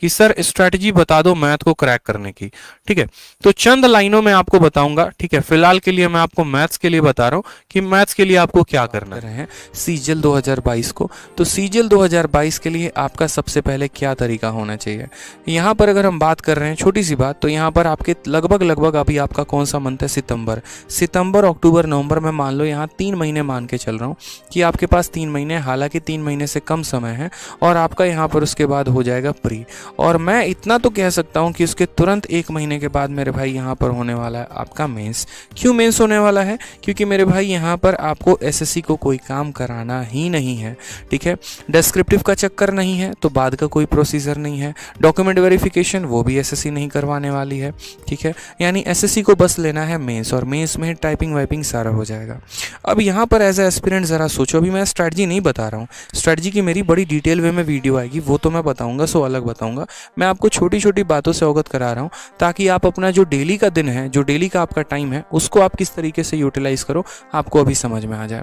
कि sir strategy बता दो मैथ को क्रैक करने की। ठीक है, तो चंद लाइनों में आपको बताऊंगा। ठीक है, फिलहाल के लिए मैं आपको मैथ्स के लिए बता रहा हूँ कि मैथ्स के लिए आपको क्या करना है। सीजीएल 2022 को, तो सीजीएल 2022 के लिए आपका सबसे पहले क्या तरीका होना चाहिए। यहाँ पर अगर हम बात कर रहे हैं छोटी सी बात, तो यहाँ पर आपके लगभग अभी आपका कौन सा मंथ है, सितंबर अक्टूबर नवंबर में मान लो यहाँ 3 महीने मान के चल रहा हूँ कि आपके पास 3 महीने, हालांकि 3 महीने से कम समय है, और आपका यहाँ पर उसके बाद हो जाएगा प्री। और मैं इतना तो कह सकता हूँ कि उसके तुरंत 1 महीने के बाद मेरे भाई यहाँ पर होने वाला है आपका मेंस। क्यों मेंस होने वाला है? क्योंकि मेरे भाई यहाँ पर आपको एसएससी को कोई काम कराना ही नहीं है। ठीक है, डिस्क्रिप्टिव का चक्कर नहीं है, तो बाद का कोई प्रोसीजर नहीं है। डॉक्यूमेंट वेरिफिकेशन वो भी एसएससी नहीं करवाने वाली है। ठीक है, यानी एसएससी को बस लेना है मेंस, और मेंस में टाइपिंग वाइपिंग सारा हो जाएगा। अब यहाँ पर एज ए एस्पिरेंट ज़रा सोचो, अभी मैं स्ट्रैटेजी नहीं बता रहा हूँ, स्ट्रैटेजी की मेरी बड़ी डिटेल वे में वीडियो आएगी, वो तो मैं बताऊँगा, सो अलग बताऊँगा। मैं आपको छोटी छोटी बातों से अवगत करा रहा हूँ ताकि आप अपना जो डेली का दिन है, जो डेली का आपका टाइम है, उसको आप किस तरीके से यूटिलाइज करो, आपको अभी समझ में आ जाए।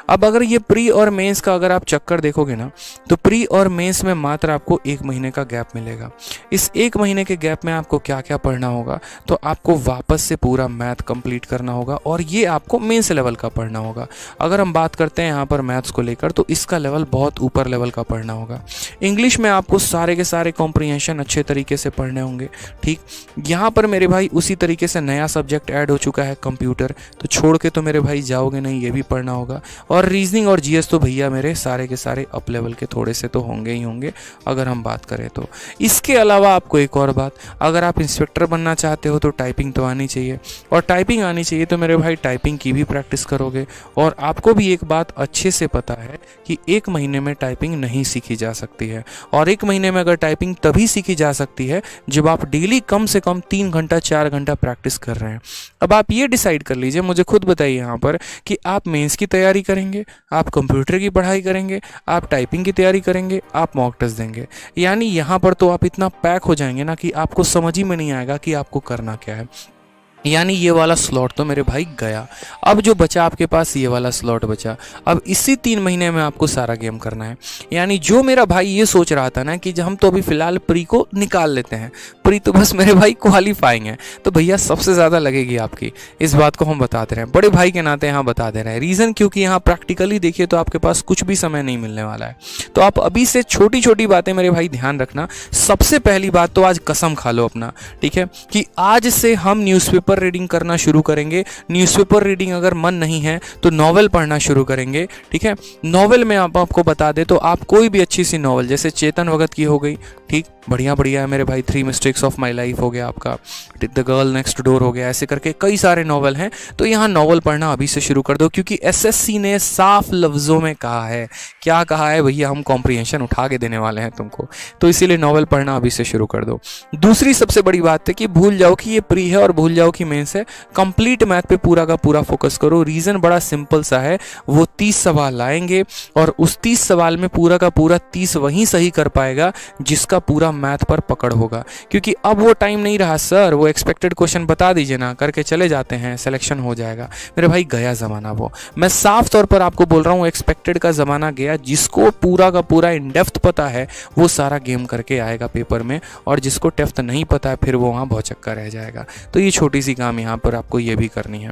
अब अगर ये प्री और मेंस का अगर आप चक्कर देखोगे ना, तो प्री और मेंस में मात्र आपको 1 महीने का गैप मिलेगा। इस 1 महीने के गैप में आपको क्या क्या पढ़ना होगा, तो आपको वापस से पूरा मैथ कंप्लीट करना होगा, और ये आपको मेंस लेवल का पढ़ना होगा। अगर हम बात करते हैं यहाँ पर मैथ्स को लेकर, तो इसका लेवल बहुत ऊपर लेवल का पढ़ना होगा। इंग्लिश में आपको सारे के सारे कॉम्प्रिहेंशन अच्छे तरीके से पढ़ने होंगे। ठीक, यहाँ पर मेरे भाई उसी तरीके से नया सब्जेक्ट ऐड हो चुका है कंप्यूटर, तो छोड़ के तो मेरे भाई जाओगे नहीं, ये भी पढ़ना होगा। और रीजनिंग और जीएस तो भैया मेरे सारे के सारे अप लेवल के थोड़े से तो होंगे ही होंगे अगर हम बात करें तो। इसके अलावा आपको एक और बात, अगर आप इंस्पेक्टर बनना चाहते हो तो टाइपिंग तो आनी चाहिए, और टाइपिंग आनी चाहिए तो मेरे भाई टाइपिंग की भी प्रैक्टिस करोगे। और आपको भी एक बात अच्छे से पता है कि 1 महीने में टाइपिंग नहीं सीखी जा सकती है, और 1 महीने में अगर टाइपिंग तभी सीखी जा सकती है जब आप डेली कम से कम 3 घंटा 4 घंटा प्रैक्टिस कर रहे हैं। अब आप ये डिसाइड कर लीजिए, मुझे खुद बताइए यहाँ पर कि आप मेंस की तैयारी करेंगे, आप कंप्यूटर की पढ़ाई करेंगे, आप टाइपिंग की तैयारी करेंगे, आप मॉक टेस्ट देंगे। यानी यहाँ पर तो आप इतना पैक हो जाएंगे ना कि आपको समझ ही में नहीं आएगा कि आपको करना क्या है। यानी ये वाला स्लॉट तो मेरे भाई गया। अब जो बचा आपके पास, ये वाला स्लॉट बचा। अब इसी 3 महीने में आपको सारा गेम करना है। यानी जो मेरा भाई ये सोच रहा था ना कि हम तो अभी फिलहाल प्री को निकाल लेते हैं, प्री तो बस मेरे भाई क्वालिफाइंग है, तो भैया सबसे ज़्यादा लगेगी आपकी। इस बात को हम बता दे रहे हैं, बड़े भाई के नाते यहाँ बता दे रहे हैं। रीज़न क्योंकि यहाँ प्रैक्टिकली देखिए तो आपके पास कुछ भी समय नहीं मिलने वाला है। तो आप अभी से छोटी छोटी बातें मेरे भाई ध्यान रखना। सबसे पहली बात तो आज कसम खा लो अपना, ठीक है, कि आज से हम न्यूज़पेपर रीडिंग करना शुरू करेंगे। न्यूज़पेपर रीडिंग अगर मन नहीं है तो नॉवेल पढ़ना शुरू करेंगे। ठीक है, नॉवेल में आपको बता दे तो आप कोई भी अच्छी सी नॉवेल, जैसे चेतन भगत की हो गई, ठीक, बढ़िया बढ़िया है मेरे भाई, 3 मिस्टेक्स ऑफ माई लाइफ हो गया आपका, द गर्ल नेक्स्ट डोर हो गया, ऐसे करके कई सारे नॉवल हैं। तो यहाँ नॉवल पढ़ना अभी से शुरू कर दो, क्योंकि एसएससी ने साफ लफ्ज़ों में कहा है, क्या कहा है भैया, हम कॉम्प्रिहेंशन उठा के देने वाले हैं तुमको, तो इसीलिए नॉवल पढ़ना अभी से शुरू कर दो। दूसरी सबसे बड़ी बात है कि भूल जाओ कि ये प्री है और भूल जाओ कि मेंस है, कंप्लीट मैथ पे पूरा का पूरा फोकस करो। रीज़न बड़ा सिंपल सा है, वो 30 सवाल आएंगे और उस 30 सवाल में पूरा का पूरा 30 वही सही कर पाएगा जिसका पूरा मैथ पर पकड़ होगा। क्योंकि अब वो टाइम नहीं रहा सर, वो एक्सपेक्टेड क्वेश्चन बता दीजिए ना, करके चले जाते हैं, सिलेक्शन हो जाएगा। मेरे भाई गया ज़माना वो, मैं साफ तौर पर आपको बोल रहा हूँ, एक्सपेक्टेड का ज़माना गया। जिसको पूरा का पूरा इन डेप्थ पता है वो सारा गेम करके आएगा पेपर में, और जिसको डेप्थ नहीं पता है फिर वो वहाँ भौचक्का रह जाएगा। तो ये छोटी सी काम यहाँ पर आपको ये भी करनी है।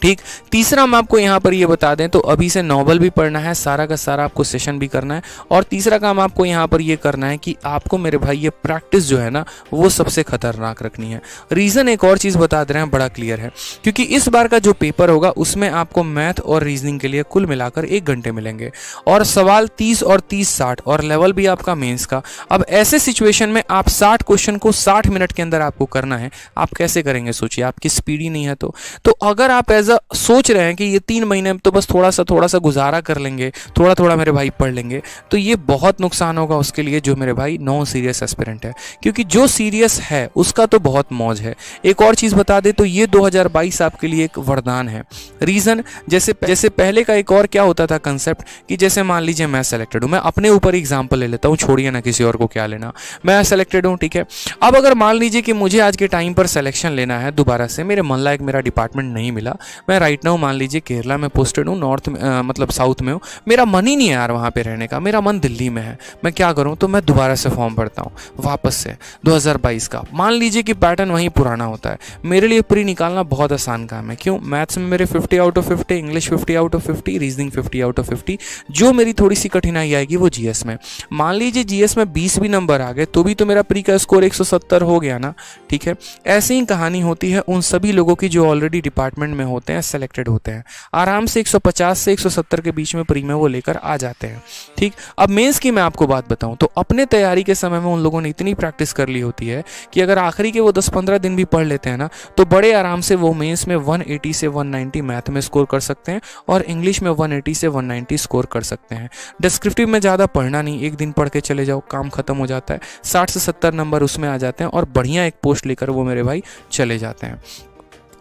ठीक, तीसरा हम आपको यहाँ पर ये बता दें तो अभी से नॉवल भी पढ़ना है, सारा का सारा आपको सेशन भी करना है। और तीसरा काम आपको यहाँ पर ये करना है कि आपको मेरे भाई ये प्रैक्टिस जो है ना वो सबसे खतरनाक रखनी है। रीज़न एक और चीज़ बता दे रहे हैं, बड़ा क्लियर है, क्योंकि इस बार का जो पेपर होगा उसमें आपको मैथ और रीजनिंग के लिए कुल मिलाकर 1 घंटे मिलेंगे, और सवाल 30 और 30 60, और लेवल भी आपका मेंस का। अब ऐसे सिचुएशन में आप 60 क्वेश्चन को 60 मिनट के अंदर आपको करना है। आप कैसे करेंगे सोचिए, आपकी स्पीड ही नहीं है। तो अगर आप सोच रहे हैं कि ये 3 महीने में तो बस थोड़ा सा गुजारा कर लेंगे, थोड़ा थोड़ा मेरे भाई पढ़ लेंगे, तो ये बहुत नुकसान होगा उसके लिए जो मेरे भाई नॉन सीरियस एस्पिरेंट है। क्योंकि जो सीरियस है उसका तो बहुत मौज है। एक और चीज़ बता दे तो ये 2022 आपके लिए एक वरदान है। रीज़न जैसे पहले का एक और क्या होता था कंसेप्ट, कि जैसे मान लीजिए मैं सेलेक्टेड हूँ, मैं अपने ऊपर एग्जाम्पल ले लेता हूँ, छोड़िए ना किसी और को क्या लेना, मैं सेलेक्टेड हूँ, ठीक है। अब अगर मान लीजिए कि मुझे आज के टाइम पर सिलेक्शन लेना है दोबारा से, मेरे मन लायक मेरा डिपार्टमेंट नहीं मिला, मैं राइट नाउ मान लीजिए केरला में पोस्टेड हूँ, नॉर्थ में मतलब साउथ में हूँ, मेरा मन ही नहीं है यार वहाँ पे रहने का, मेरा मन दिल्ली में है, मैं क्या करूँ? तो मैं दोबारा से फॉर्म भरता हूँ वापस से 2022 का। मान लीजिए कि पैटर्न वहीं पुराना होता है। मेरे लिए प्री निकालना बहुत आसान काम है। क्यों? मैथ्स में मेरे 50 out of 50, English 50 out of 50, reasoning 50 out of 50। जो मेरी थोड़ी सी कठिनाई आएगी वो जीएस में। मान लीजिए जीएस में 20 भी नंबर आ गए तो भी तो मेरा प्री का स्कोर 170 हो गया ना। ठीक है, ऐसे ही कहानी होती है उन सभी लोगों की जो ऑलरेडी डिपार्टमेंट में होते हैं, सेलेक्टेड होते हैं, आराम से 150 से 170 के बीच में प्री में वो लेकर आ जाते हैं। ठीक, अब मेंस की मैं आपको बात बताऊं तो अपने तैयारी के समय में उन लोगों ने इतनी प्रैक्टिस कर ली होती है कि अगर आखिरी के वो 10-15 दिन भी पढ़ लेते हैं ना तो बड़े आराम से वो मेंस में 180 से 190 मैथ में स्कोर कर सकते हैं और इंग्लिश में 180 से 190 स्कोर कर सकते हैं। डिस्क्रिप्टिव में ज़्यादा पढ़ना नहीं, एक दिन पढ़ के चले जाओ, काम खत्म हो जाता है। 60 से 70 नंबर उसमें आ जाते हैं और बढ़िया एक पोस्ट लेकर वो मेरे भाई चले जाते हैं।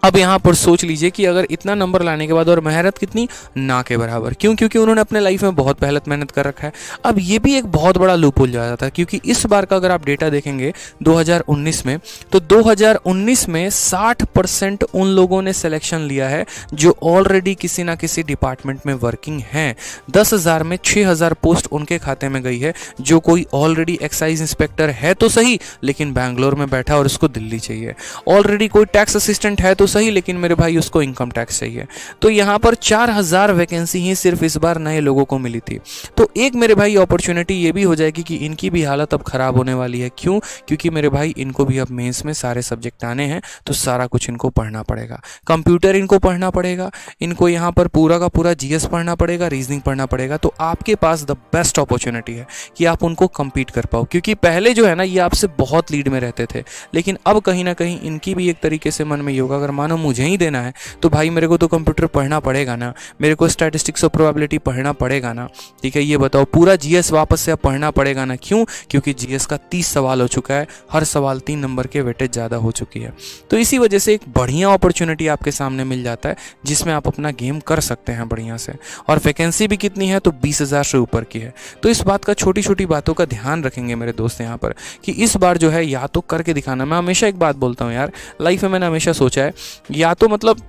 अब यहाँ पर सोच लीजिए कि अगर इतना नंबर लाने के बाद और मेहनत कितनी, ना के बराबर। क्यों? क्योंकि उन्होंने अपने लाइफ में बहुत मेहनत कर रखा है। अब ये भी एक बहुत बड़ा लूप हो जाता है क्योंकि इस बार का अगर आप डेटा देखेंगे 2019 में, तो 2019 में 60% उन लोगों ने सिलेक्शन लिया है जो ऑलरेडी किसी ना किसी डिपार्टमेंट में वर्किंग हैं। 10,000 में 6,000 पोस्ट उनके खाते में गई है जो कोई ऑलरेडी एक्साइज इंस्पेक्टर है तो सही लेकिन बैंगलोर में बैठा और उसको दिल्ली चाहिए, ऑलरेडी कोई टैक्स असिस्टेंट है तो सही लेकिन मेरे भाई उसको इनकम टैक्स चाहिए। तो यहाँ पर 4,000 वैकेंसी ही सिर्फ इस बार नए लोगों को मिली थी। तो एक मेरे भाई अपॉर्चुनिटी ये भी हो जाएगी कि इनकी भी हालत अब खराब होने वाली है। क्यों? क्योंकि मेरे भाई इनको भी अब मेंस में सारे सब्जेक्ट आने हैं तो सारा कुछ इनको पढ़ना पड़ेगा। कंप्यूटर इनको पढ़ना पड़ेगा, इनको यहाँ पर पूरा का पूरा जीएस पढ़ना पड़ेगा, रीजनिंग पढ़ना पड़ेगा। तो आपके पास द बेस्ट अपॉर्चुनिटी है कि आप उनको कम्पीट कर पाओ। क्योंकि पहले जो है ना ये आपसे बहुत लीड में रहते थे लेकिन अब कहीं ना कहीं इनकी भी एक तरीके से मन में ये होगा अगर मानो मुझे ही देना है तो भाई मेरे को तो कंप्यूटर पढ़ना पड़ेगा ना, मेरे को स्टैटिस्टिक्स और प्रोबेबिलिटी पढ़ना पड़ेगा ना। ठीक है, ये बताओ पूरा जीएस वापस से अब पढ़ना पड़ेगा ना। क्यों? क्योंकि जीएस का 30 सवाल हो चुका है, हर सवाल 3 नंबर के वेटेज ज़्यादा हो चुकी है। तो इसी वजह से एक बढ़िया अपॉर्चुनिटी आपके सामने मिल जाता है जिसमें आप अपना गेम कर सकते हैं बढ़िया से। और वैकेंसी भी कितनी है? तो 20,000 से ऊपर की है। तो इस बात का, छोटी छोटी बातों का ध्यान रखेंगे मेरे दोस्त यहाँ पर कि इस बार जो है या तो करके दिखाना। मैं हमेशा एक बात बोलता हूँ यार, लाइफ में मैंने हमेशा सोचा है या तो मतलब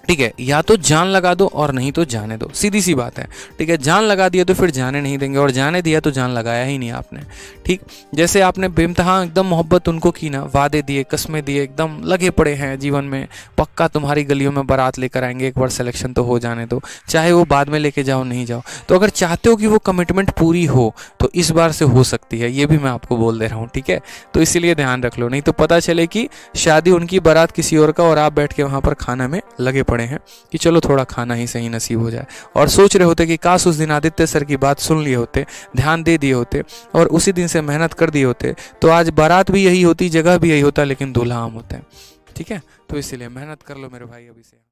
ठीक है, या तो जान लगा दो और नहीं तो जाने दो, सीधी सी बात है। ठीक है, जान लगा दिया तो फिर जाने नहीं देंगे और जाने दिया तो जान लगाया ही नहीं आपने। ठीक, जैसे आपने बेइंतहा एकदम मोहब्बत उनको की ना, वादे दिए, कस्में दिए, एकदम लगे पड़े हैं जीवन में, पक्का तुम्हारी गलियों में बारात लेकर आएंगे, एक बार सिलेक्शन तो हो जाने दो, चाहे वो बाद में लेके जाओ नहीं जाओ। तो अगर चाहते हो कि वो कमिटमेंट पूरी हो तो इस बार से हो सकती है, ये भी मैं आपको बोल दे रहा हूँ। ठीक है, तो इसीलिए ध्यान रख लो, नहीं तो पता चले कि शादी उनकी, बारात किसी और का और आप बैठ के वहाँ पर खाना में लगे पड़े हैं कि चलो थोड़ा खाना ही सही नसीब हो जाए। और सोच रहे होते कि काश उस दिन आदित्य सर की बात सुन लिए होते, ध्यान दे दिए होते और उसी दिन से मेहनत कर दिए होते तो आज बारात भी यही होती, जगह भी यही होता, लेकिन दूल्हा हम होते हैं। ठीक है, तो इसीलिए मेहनत कर लो मेरे भाई अभी से।